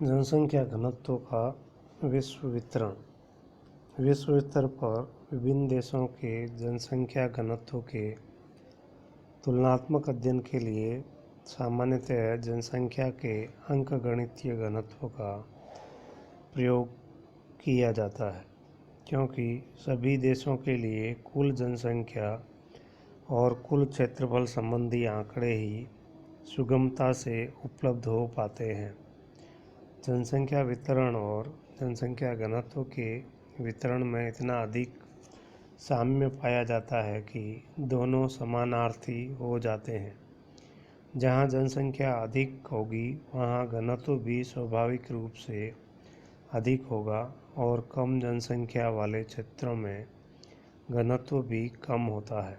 जनसंख्या घनत्व का विश्व वितरण। विश्व स्तर पर विभिन्न देशों के जनसंख्या घनत्व के तुलनात्मक अध्ययन के लिए सामान्यतः जनसंख्या के अंकगणितीय घनत्व का प्रयोग किया जाता है, क्योंकि सभी देशों के लिए कुल जनसंख्या और कुल क्षेत्रफल संबंधी आंकड़े ही सुगमता से उपलब्ध हो पाते हैं। जनसंख्या वितरण और जनसंख्या घनत्व के वितरण में इतना अधिक साम्य पाया जाता है कि दोनों समानार्थी हो जाते हैं। जहाँ जनसंख्या अधिक होगी वहाँ घनत्व भी स्वाभाविक रूप से अधिक होगा और कम जनसंख्या वाले क्षेत्रों में घनत्व भी कम होता है।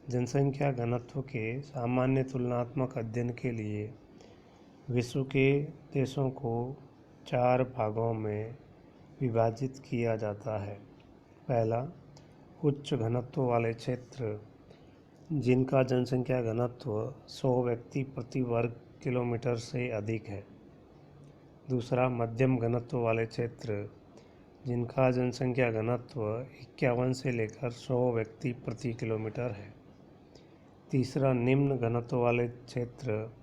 जनसंख्या घनत्व के सामान्य तुलनात्मक अध्ययन के लिए विश्व के देशों को 4 भागों में विभाजित किया जाता है। पहला, उच्च घनत्व वाले क्षेत्र जिनका जनसंख्या घनत्व 100 व्यक्ति प्रति वर्ग किलोमीटर से अधिक है। दूसरा, मध्यम घनत्व वाले क्षेत्र जिनका जनसंख्या घनत्व 51 से लेकर 100 व्यक्ति प्रति किलोमीटर है। तीसरा, निम्न घनत्व वाले क्षेत्र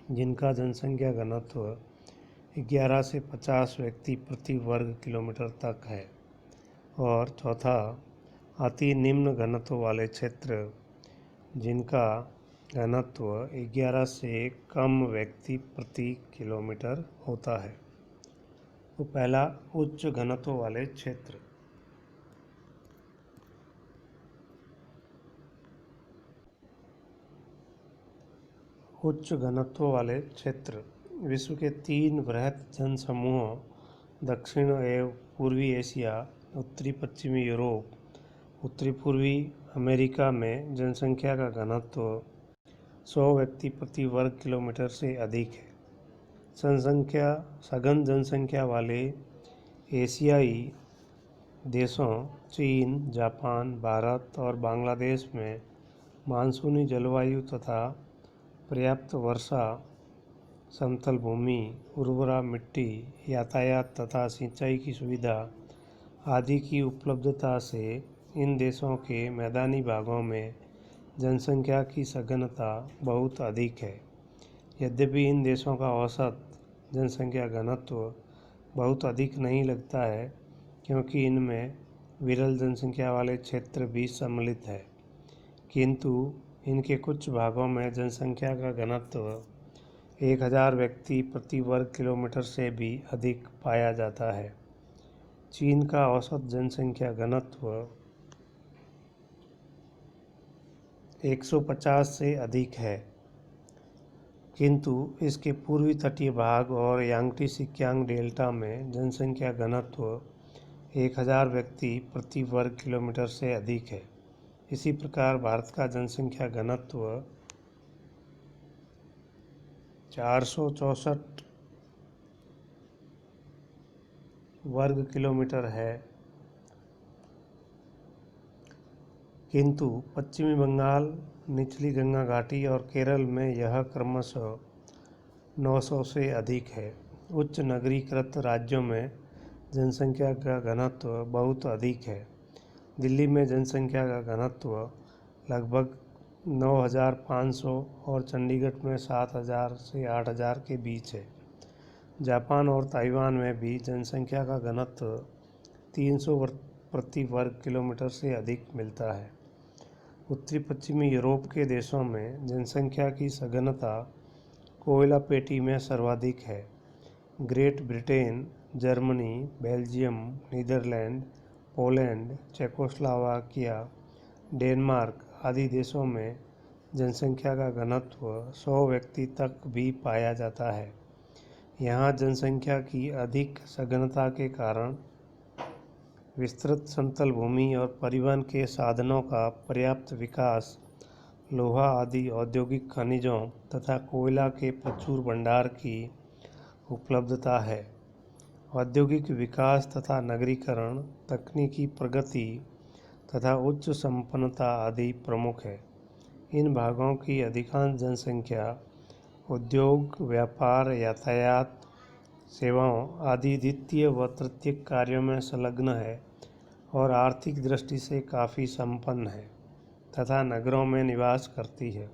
जिनका जनसंख्या घनत्व 11 से 50 व्यक्ति प्रति वर्ग किलोमीटर तक है। और चौथा, अति निम्न घनत्व वाले क्षेत्र जिनका घनत्व 11 से कम व्यक्ति प्रति किलोमीटर होता है। तो पहला, उच्च घनत्व वाले क्षेत्र। उच्च घनत्व वाले क्षेत्र विश्व के 3 बृहत जनसमूहों दक्षिण एवं पूर्वी एशिया, उत्तरी पश्चिमी यूरोप, उत्तरी पूर्वी अमेरिका में जनसंख्या का घनत्व 100 व्यक्ति प्रति वर्ग किलोमीटर से अधिक है। सघन जनसंख्या वाले एशियाई देशों चीन, जापान, भारत और बांग्लादेश में मानसूनी जलवायु तथा पर्याप्त वर्षा, समतल भूमि, उर्वरा मिट्टी, यातायात तथा सिंचाई की सुविधा आदि की उपलब्धता से इन देशों के मैदानी भागों में जनसंख्या की सघनता बहुत अधिक है। यद्यपि इन देशों का औसत जनसंख्या घनत्व बहुत अधिक नहीं लगता है, क्योंकि इनमें विरल जनसंख्या वाले क्षेत्र भी सम्मिलित है, किंतु इनके कुछ भागों में जनसंख्या का घनत्व 1000 व्यक्ति प्रति वर्ग किलोमीटर से भी अधिक पाया जाता है। चीन का औसत जनसंख्या घनत्व 150 से अधिक है, किंतु इसके पूर्वी तटीय भाग और यांगटी सिक्यांग डेल्टा में जनसंख्या घनत्व 1000 व्यक्ति प्रति वर्ग किलोमीटर से अधिक है। इसी प्रकार भारत का जनसंख्या घनत्व 464 वर्ग किलोमीटर है, किंतु पश्चिमी बंगाल, निचली गंगा घाटी और केरल में यह क्रमशः 900 से अधिक है। उच्च नगरीकृत राज्यों में जनसंख्या का घनत्व बहुत अधिक है। दिल्ली में जनसंख्या का घनत्व लगभग 9500 और चंडीगढ़ में 7000 से 8000 के बीच है। जापान और ताइवान में भी जनसंख्या का घनत्व 300 प्रति वर्ग किलोमीटर से अधिक मिलता है। उत्तरी पश्चिमी यूरोप के देशों में जनसंख्या की सघनता कोयला पेटी में सर्वाधिक है। Great Britain, Germany, Belgium, Netherlands, Poland, Czechoslovakia, Denmark आदि देशों में जनसंख्या का घनत्व 100 व्यक्ति तक भी पाया जाता है। यहाँ जनसंख्या की अधिक सघनता के कारण विस्तृत समतल भूमि और परिवहन के साधनों का पर्याप्त विकास, लोहा आदि औद्योगिक खनिजों तथा कोयला के प्रचुर भंडार की उपलब्धता है। औद्योगिक विकास तथा नगरीकरण, तकनीकी प्रगति तथा उच्च संपन्नता आदि प्रमुख है। इन भागों की अधिकांश जनसंख्या उद्योग, व्यापार, यातायात सेवाओं आदि द्वितीय व तृतीय कार्यों में संलग्न है और आर्थिक दृष्टि से काफ़ी संपन्न है तथा नगरों में निवास करती है।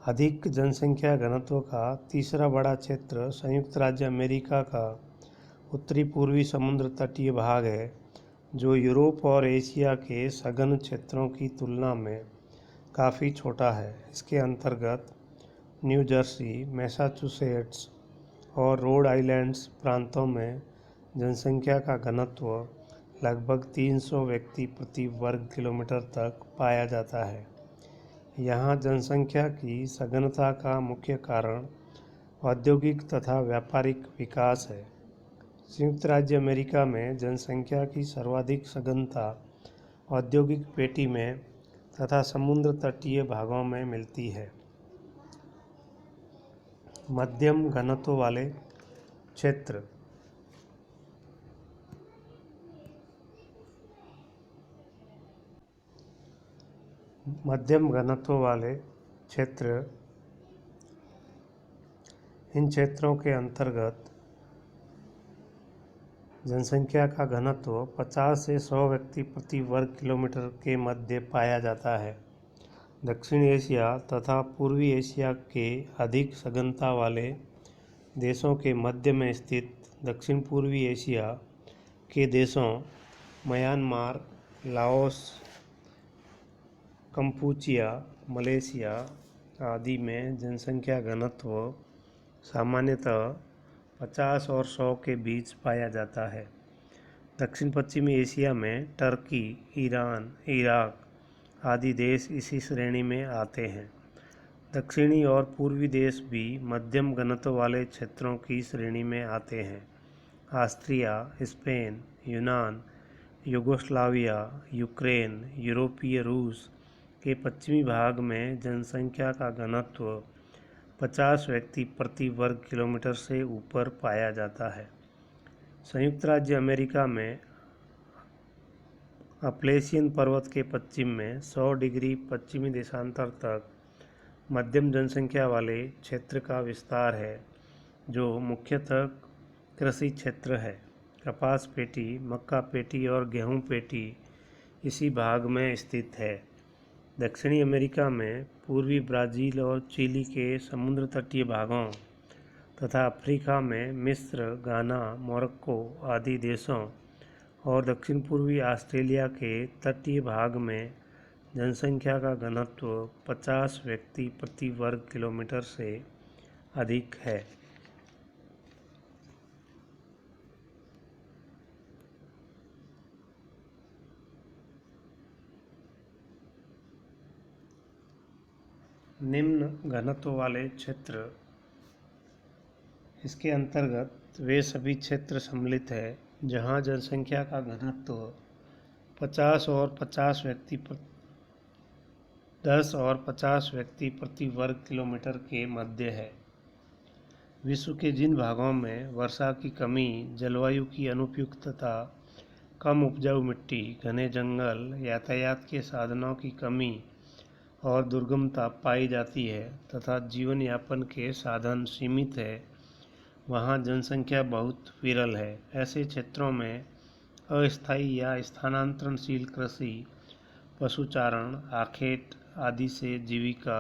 अधिक जनसंख्या घनत्व का तीसरा बड़ा क्षेत्र संयुक्त राज्य अमेरिका का उत्तरी पूर्वी समुद्र तटीय भाग है, जो यूरोप और एशिया के सघन क्षेत्रों की तुलना में काफ़ी छोटा है। इसके अंतर्गत न्यू जर्सी, मैसाचुसेट्स और रोड आइलैंड्स प्रांतों में जनसंख्या का घनत्व लगभग 300 व्यक्ति प्रति वर्ग किलोमीटर तक पाया जाता है। यहाँ जनसंख्या की सघनता का मुख्य कारण औद्योगिक तथा व्यापारिक विकास है। संयुक्त राज्य अमेरिका में जनसंख्या की सर्वाधिक सघनता औद्योगिक पेटी में तथा समुद्र तटीय भागों में मिलती है। मध्यम घनत्व वाले क्षेत्र मध्यम घनत्व वाले क्षेत्र इन क्षेत्रों के अंतर्गत जनसंख्या का घनत्व 50 से 100 व्यक्ति प्रति वर्ग किलोमीटर के मध्य पाया जाता है। दक्षिण एशिया तथा पूर्वी एशिया के अधिक सघनता वाले देशों के मध्य में स्थित दक्षिण पूर्वी एशिया के देशों म्यांमार, लाओस, कंपूचिया, मलेशिया आदि में जनसंख्या घनत्व सामान्यतः 50 और 100 के बीच पाया जाता है। दक्षिण पश्चिमी एशिया में टर्की, ईरान, इराक आदि देश इसी श्रेणी में आते हैं। दक्षिणी और पूर्वी देश भी मध्यम घनत्व वाले क्षेत्रों की श्रेणी में आते हैं। ऑस्ट्रिया, स्पेन, यूनान, यूगोस्लाविया, यूक्रेन, यूरोपीय रूस के पश्चिमी भाग में जनसंख्या का घनत्व 50 व्यक्ति प्रति वर्ग किलोमीटर से ऊपर पाया जाता है। संयुक्त राज्य अमेरिका में अपलेशियन पर्वत के पश्चिम में 100 डिग्री पश्चिमी देशांतर तक मध्यम जनसंख्या वाले क्षेत्र का विस्तार है, जो मुख्यतः कृषि क्षेत्र है। कपास पेटी, मक्का पेटी और गेहूं पेटी इसी भाग में स्थित है। दक्षिणी अमेरिका में पूर्वी ब्राज़ील और चिली के समुद्र तटीय भागों तथा अफ्रीका में मिस्र, गाना, मोरक्को आदि देशों और दक्षिण पूर्वी ऑस्ट्रेलिया के तटीय भाग में जनसंख्या का घनत्व 50 व्यक्ति प्रति वर्ग किलोमीटर से अधिक है। निम्न घनत्व वाले क्षेत्र इसके अंतर्गत वे सभी क्षेत्र सम्मिलित हैं जहां जनसंख्या का घनत्व 10 और 50 व्यक्ति प्रति वर्ग किलोमीटर के मध्य है। विश्व के जिन भागों में वर्षा की कमी, जलवायु की अनुपयुक्तता, कम उपजाऊ मिट्टी, घने जंगल, यातायात के साधनों की कमी और दुर्गमता पाई जाती है तथा जीवन यापन के साधन सीमित है, वहाँ जनसंख्या बहुत विरल है। ऐसे क्षेत्रों में अस्थायी या स्थानांतरणशील कृषि, पशुचारण, आखेट आदि से जीविका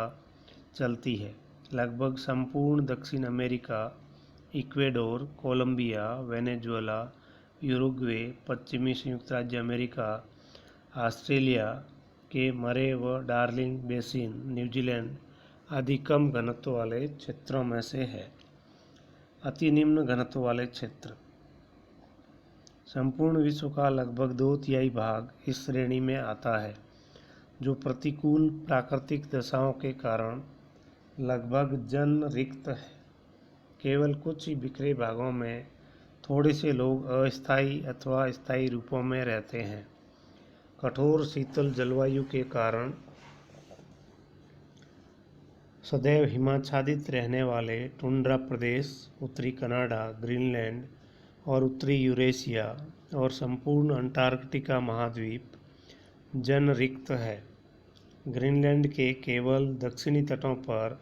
चलती है। लगभग संपूर्ण दक्षिण America, Ecuador, Colombia, Venezuela, Uruguay, पश्चिमी संयुक्त राज्य अमेरिका, ऑस्ट्रेलिया के मरे व डार्लिंग बेसिन, न्यूजीलैंड आदि कम घनत्व वाले क्षेत्रों में से है। अति निम्न घनत्व वाले क्षेत्र संपूर्ण विश्व का लगभग 2/3 भाग इस श्रेणी में आता है, जो प्रतिकूल प्राकृतिक दशाओं के कारण लगभग जन रिक्त है। केवल कुछ ही बिखरे भागों में थोड़े से लोग अस्थायी अथवा स्थायी रूपों में रहते हैं। कठोर शीतल जलवायु के कारण सदैव हिमाच्छादित रहने वाले टुंड्रा प्रदेश, उत्तरी कनाडा, ग्रीनलैंड और उत्तरी यूरेशिया और संपूर्ण अंटार्कटिका महाद्वीप जन रिक्त है। ग्रीनलैंड के केवल दक्षिणी तटों पर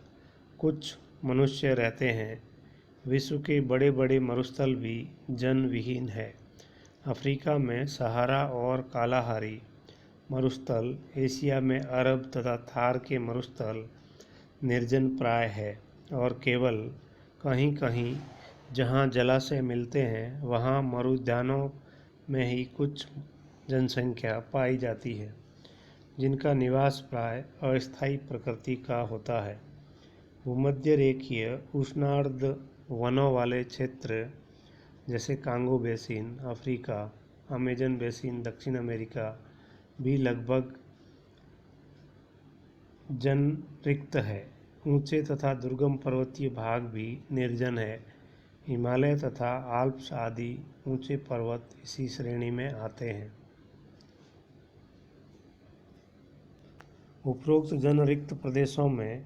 कुछ मनुष्य रहते हैं। विश्व के बड़े बड़े मरुस्थल भी जन विहीन है। अफ्रीका में सहारा और कालाहारी मरुस्थल, एशिया में अरब तथा थार के मरुस्थल निर्जन प्राय है और केवल कहीं कहीं जहाँ जलाशय मिलते हैं वहाँ मरुद्यानों में ही कुछ जनसंख्या पाई जाती है, जिनका निवास प्राय अस्थायी प्रकृति का होता है। भूमध्य रेखीय उष्णार्द्र वनों वाले क्षेत्र जैसे Congo basin Africa, Amazon basin दक्षिण अमेरिका भी लगभग जनरिक्त है। ऊंचे तथा दुर्गम पर्वतीय भाग भी निर्जन है। हिमालय तथा आल्प्स आदि ऊंचे पर्वत इसी श्रेणी में आते हैं। उपरोक्त जनरिक्त प्रदेशों में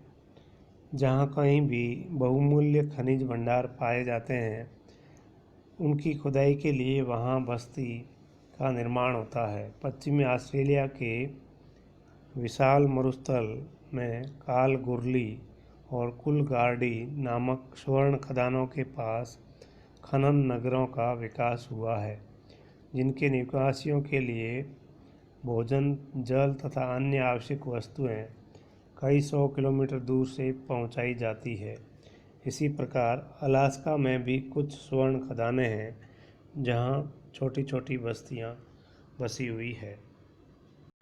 जहाँ कहीं भी बहुमूल्य खनिज भंडार पाए जाते हैं, उनकी खुदाई के लिए वहाँ बस्ती का निर्माण होता है। पश्चिमी ऑस्ट्रेलिया के विशाल मरुस्थल में कालगुरली और कुलगार्डी नामक स्वर्ण खदानों के पास खनन नगरों का विकास हुआ है, जिनके निवासियों के लिए भोजन, जल तथा अन्य आवश्यक वस्तुएं कई 100 किलोमीटर दूर से पहुंचाई जाती है। इसी प्रकार अलास्का में भी कुछ स्वर्ण खदानें हैं, जहां छोटी छोटी बस्तियां बसी हुई है।